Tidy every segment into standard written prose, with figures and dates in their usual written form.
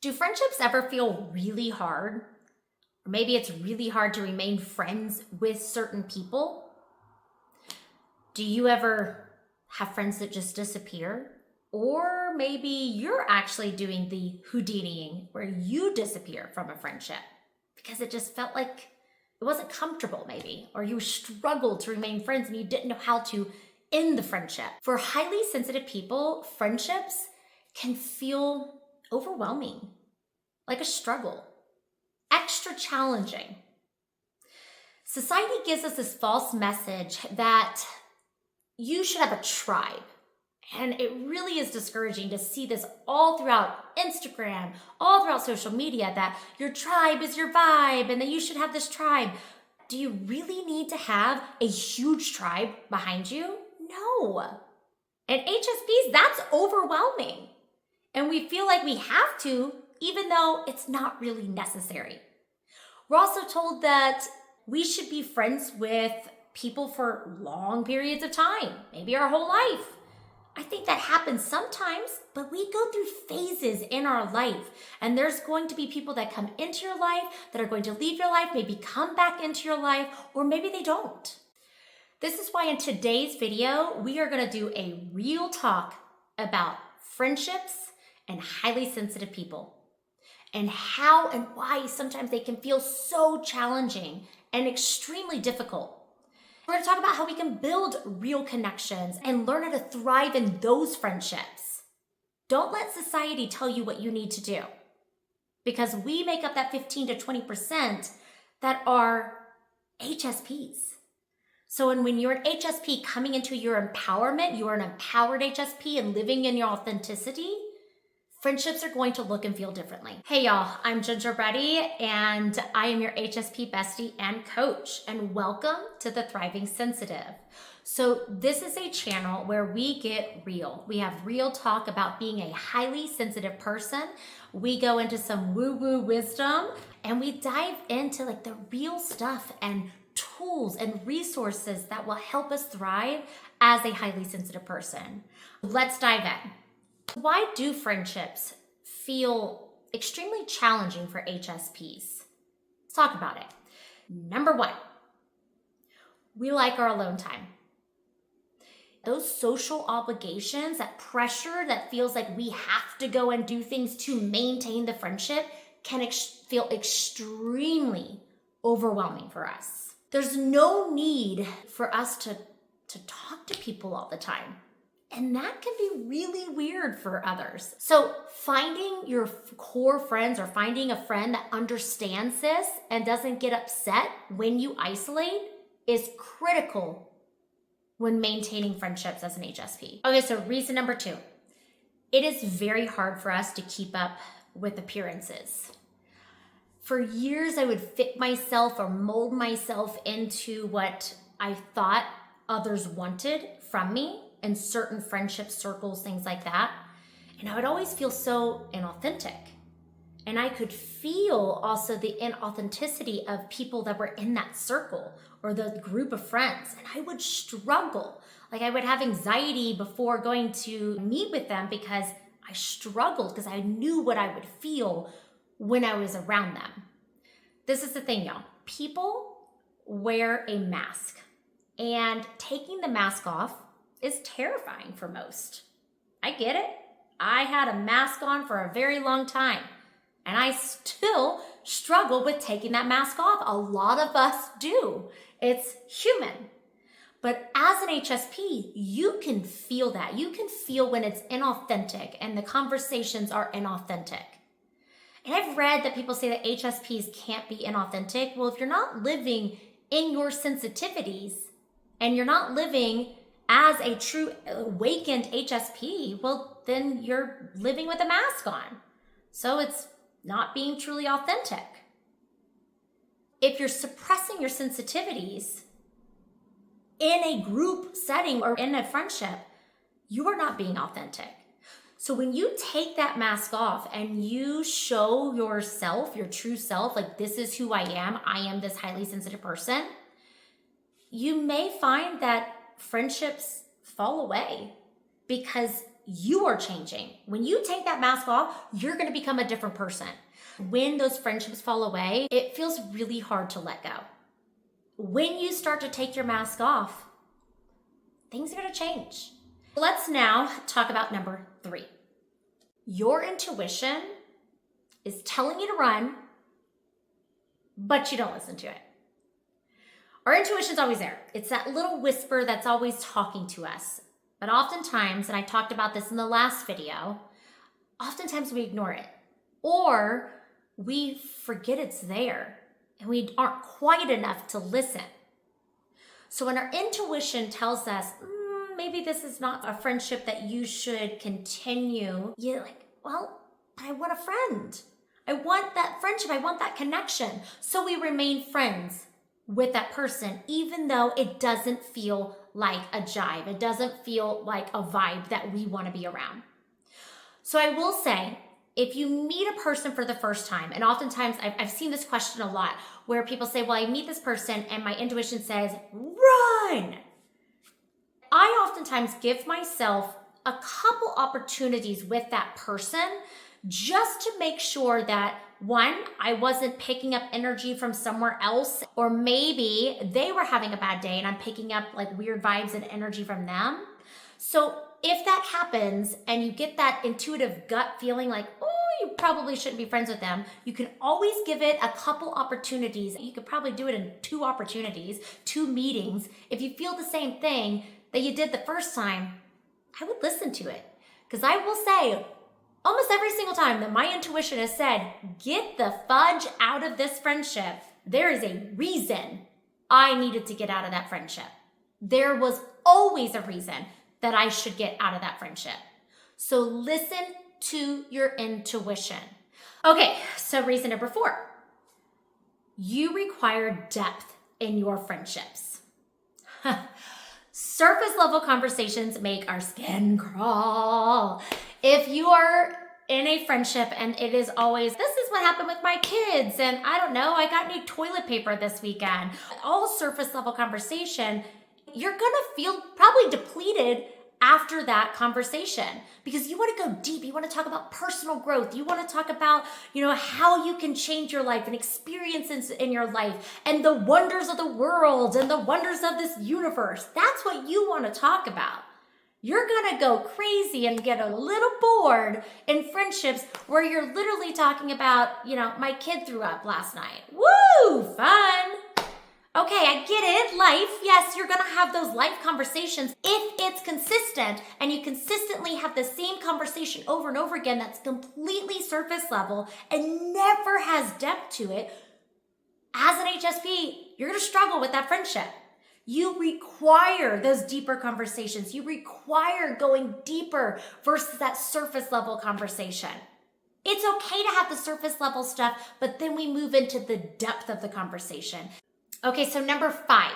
Do friendships ever feel really hard? Or maybe it's really hard to remain friends with certain people? Do you ever have friends that just disappear? Or maybe you're actually doing the Houdiniing where you disappear from a friendship because it just felt like it wasn't comfortable, maybe, or you struggled to remain friends and you didn't know how to end the friendship. For highly sensitive people, friendships can feel overwhelming, like a struggle, extra challenging. Society gives us this false message that you should have a tribe. And it really is discouraging to see this all throughout Instagram, all throughout social media, that your tribe is your vibe and that you should have this tribe. Do you really need to have a huge tribe behind you? No. And HSPs, that's overwhelming. And we feel like we have to, even though it's not really necessary. We're also told that we should be friends with people for long periods of time, maybe our whole life. I think that happens sometimes, but we go through phases in our life, and there's going to be people that come into your life that are going to leave your life, maybe come back into your life, or maybe they don't. This is why in today's video, we are going to do a real talk about friendships and highly sensitive people, and how and why sometimes they can feel so challenging and extremely difficult. We're going to talk about how we can build real connections and learn how to thrive in those friendships. Don't let society tell you what you need to do, because we make up that 15 to 20% that are HSPs. So when you're an HSP coming into your empowerment, you're an empowered HSP and living in your authenticity, friendships are going to look and feel differently. Hey y'all, I'm Ginger Brady and I am your HSP bestie and coach, and welcome to the Thriving Sensitive. So this is a channel where we get real. We have real talk about being a highly sensitive person. We go into some woo-woo wisdom and we dive into like the real stuff and tools and resources that will help us thrive as a highly sensitive person. Let's dive in. Why do friendships feel extremely challenging for HSPs? Let's talk about it. Number one, we like our alone time. Those social obligations, that pressure that feels like we have to go and do things to maintain the friendship can feel extremely overwhelming for us. There's no need for us to talk to people all the time. And that can be really weird for others. So finding your core friends or finding a friend that understands this and doesn't get upset when you isolate is critical when maintaining friendships as an HSP. Okay, so reason number two, it is very hard for us to keep up with appearances. For years, I would fit myself or mold myself into what I thought others wanted from me in certain friendship circles, things like that. And I would always feel so inauthentic. And I could feel also the inauthenticity of people that were in that circle or the group of friends. And I would struggle. Like I would have anxiety before going to meet with them because I struggled because I knew what I would feel when I was around them. This is the thing, y'all. People wear a mask, and taking the mask off is terrifying for most. I get it. I had a mask on for a very long time, and I still struggle with taking that mask off. A lot of us do. It's human. But as an HSP, you can feel that. You can feel when it's inauthentic and the conversations are inauthentic. And I've read that people say that HSPs can't be inauthentic. Well, if you're not living in your sensitivities and you're not living as a true awakened HSP, well, then you're living with a mask on. So it's not being truly authentic. If you're suppressing your sensitivities in a group setting or in a friendship, you are not being authentic. So when you take that mask off and you show yourself, your true self, like this is who I am this highly sensitive person, you may find that friendships fall away because you are changing. When you take that mask off, you're going to become a different person. When those friendships fall away, it feels really hard to let go. When you start to take your mask off, things are going to change. Let's now talk about number 3. Your intuition is telling you to run, but you don't listen to it. Our intuition's always there. It's that little whisper that's always talking to us. But oftentimes, and I talked about this in the last video, oftentimes we ignore it. Or we forget it's there and we aren't quiet enough to listen. So when our intuition tells us, maybe this is not a friendship that you should continue, you're like, well, I want a friend. I want that friendship. I want that connection. So we remain friends with that person, even though it doesn't feel like a jive. It doesn't feel like a vibe that we want to be around. So I will say, if you meet a person for the first time, and oftentimes I've seen this question a lot, where people say, well, I meet this person and my intuition says, run. I oftentimes give myself a couple opportunities with that person just to make sure that, one, I wasn't picking up energy from somewhere else, or maybe they were having a bad day and I'm picking up like weird vibes and energy from them. So if that happens and you get that intuitive gut feeling like, oh, you probably shouldn't be friends with them, you can always give it a couple opportunities. You could probably do it in 2 opportunities, 2 meetings. If you feel the same thing that you did the first time, I would listen to it. Because I will say, almost every single time that my intuition has said, get the fudge out of this friendship, there is a reason I needed to get out of that friendship. There was always a reason that I should get out of that friendship. So listen to your intuition. Okay, so reason number 4. You require depth in your friendships. Surface level conversations make our skin crawl. If you are in a friendship and it is always, this is what happened with my kids, and I don't know, I got new toilet paper this weekend, all surface level conversation, you're gonna feel probably depleted after that conversation, because you want to go deep. You want to talk about personal growth. You want to talk about, how you can change your life and experiences in your life and the wonders of the world and the wonders of this universe. That's what you want to talk about. You're going to go crazy and get a little bored in friendships where you're literally talking about, my kid threw up last night. Woo, fun. Okay, I get it, life. Yes, you're gonna have those life conversations if it's consistent and you consistently have the same conversation over and over again that's completely surface level and never has depth to it. As an HSP, you're gonna struggle with that friendship. You require those deeper conversations. You require going deeper versus that surface level conversation. It's okay to have the surface level stuff, but then we move into the depth of the conversation. Okay, so number 5,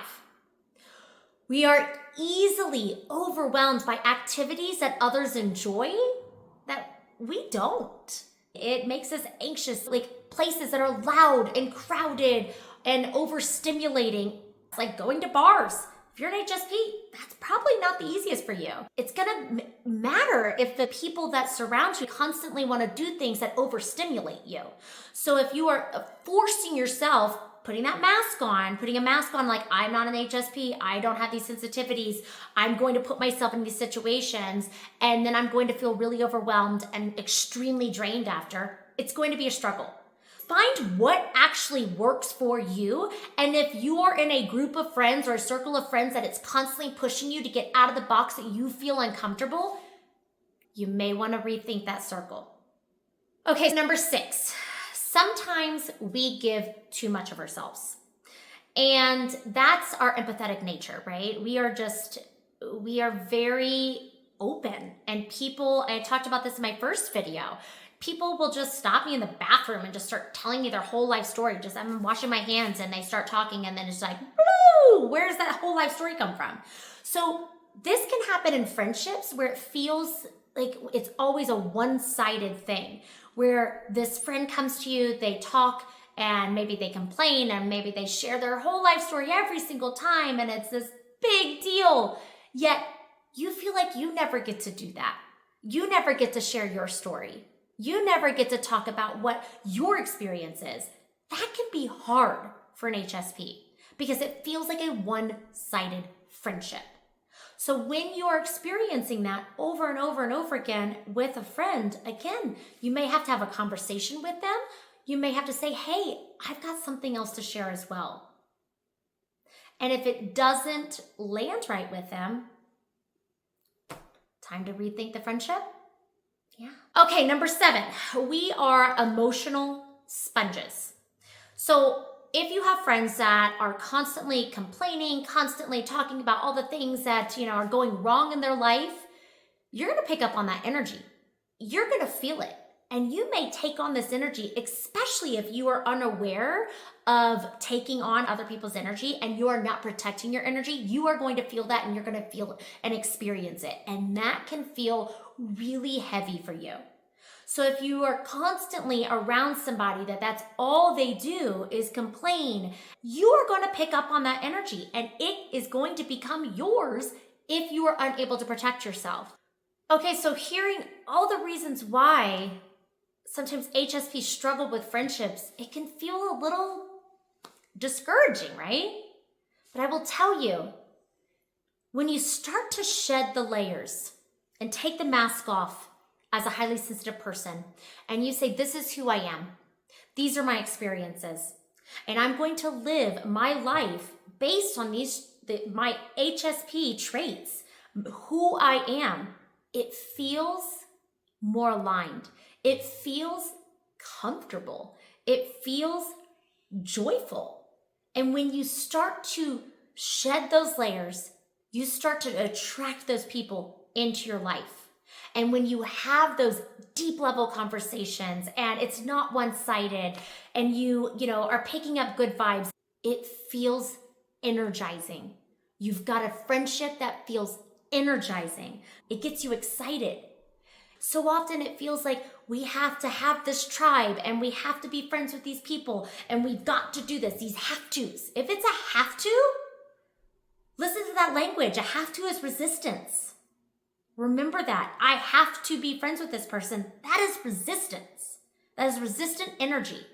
we are easily overwhelmed by activities that others enjoy that we don't. It makes us anxious, like places that are loud and crowded and overstimulating, like going to bars. If you're an HSP, that's probably not the easiest for you. It's gonna matter if the people that surround you constantly wanna do things that overstimulate you. So if you are forcing yourself, putting a mask on like, I'm not an HSP, I don't have these sensitivities, I'm going to put myself in these situations, and then I'm going to feel really overwhelmed and extremely drained after, it's going to be a struggle. Find what actually works for you, and if you are in a group of friends or a circle of friends that it's constantly pushing you to get out of the box that you feel uncomfortable, you may want to rethink that circle. Okay, number 6. Sometimes we give too much of ourselves. And that's our empathetic nature, right? We are very open. And people, I talked about this in my first video, people will just stop me in the bathroom and just start telling me their whole life story. Just, I'm washing my hands and they start talking and then it's like, blue, where's that whole life story come from? So this can happen in friendships where it feels like it's always a one-sided thing, where this friend comes to you, they talk, and maybe they complain, and maybe they share their whole life story every single time, and it's this big deal. Yet you feel like you never get to do that. You never get to share your story. You never get to talk about what your experience is. That can be hard for an HSP because it feels like a one-sided friendship. So when you're experiencing that over and over and over again with a friend, again, you may have to have a conversation with them. You may have to say, hey, I've got something else to share as well. And if it doesn't land right with them, time to rethink the friendship. Yeah. Okay, number 7, we are emotional sponges. So if you have friends that are constantly complaining, constantly talking about all the things that, are going wrong in their life, you're going to pick up on that energy. You're going to feel it. And you may take on this energy, especially if you are unaware of taking on other people's energy and you are not protecting your energy. You are going to feel that and you're going to feel it and experience it. And that can feel really heavy for you. So if you are constantly around somebody that's all they do is complain, you are going to pick up on that energy and it is going to become yours if you are unable to protect yourself. Okay, so hearing all the reasons why sometimes HSPs struggle with friendships, it can feel a little discouraging, right? But I will tell you, when you start to shed the layers and take the mask off as a highly sensitive person, and you say, this is who I am, these are my experiences, and I'm going to live my life based on my HSP traits, who I am, it feels more aligned. It feels comfortable. It feels joyful. And when you start to shed those layers, you start to attract those people into your life. And when you have those deep level conversations and it's not one-sided and you are picking up good vibes, it feels energizing. You've got a friendship that feels energizing. It gets you excited. So often it feels like we have to have this tribe and we have to be friends with these people and we've got to do this, these have tos. If it's a have to, listen to that language. A have to is resistance. Remember that. I have to be friends with this person. That is resistance. That is resistant energy.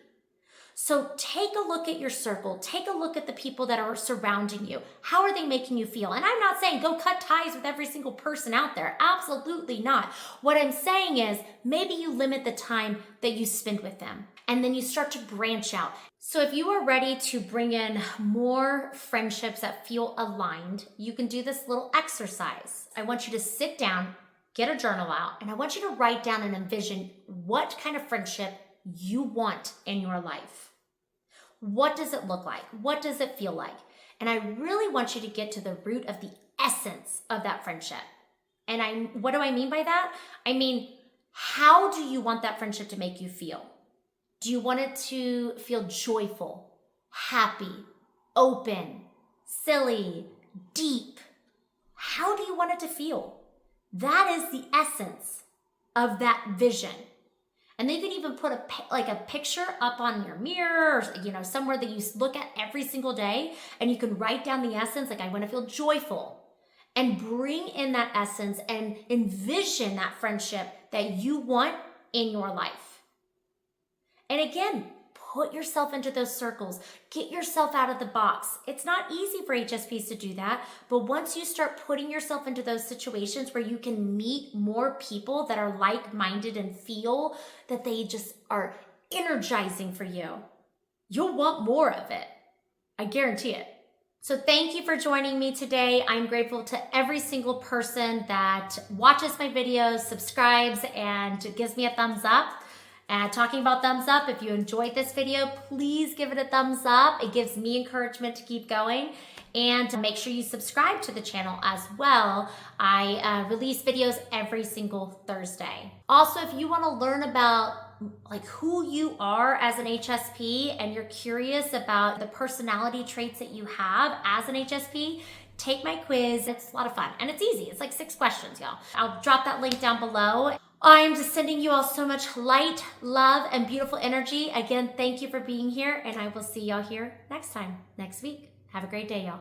So take a look at your circle. Take a look at the people that are surrounding you. How are they making you feel? And I'm not saying go cut ties with every single person out there. Absolutely not. What I'm saying is maybe you limit the time that you spend with them and then you start to branch out. So if you are ready to bring in more friendships that feel aligned, you can do this little exercise. I want you to sit down, get a journal out, and I want you to write down and envision what kind of friendship you want in your life. What does it look like? What does it feel like? And I really want you to get to the root of the essence of that friendship. And what do I mean by that? I mean, how do you want that friendship to make you feel? Do you want it to feel joyful, happy, open, silly, deep? How do you want it to feel? That is the essence of that vision. And then you can even put a picture up on your mirror or, somewhere that you look at every single day, and you can write down the essence, like I want to feel joyful, and bring in that essence and envision that friendship that you want in your life. And again, put yourself into those circles. Get yourself out of the box. It's not easy for HSPs to do that, but once you start putting yourself into those situations where you can meet more people that are like-minded and feel that they just are energizing for you, you'll want more of it. I guarantee it. So thank you for joining me today. I'm grateful to every single person that watches my videos, subscribes, and gives me a thumbs up. And talking about thumbs up, if you enjoyed this video, please give it a thumbs up. It gives me encouragement to keep going. And make sure you subscribe to the channel as well. I release videos every single Thursday. Also, if you want to learn about who you are as an HSP and you're curious about the personality traits that you have as an HSP, take my quiz. It's a lot of fun and it's easy. It's like 6 questions, y'all. I'll drop that link down below. I'm just sending you all so much light, love, and beautiful energy. Again, thank you for being here, and I will see y'all here next time, next week. Have a great day, y'all.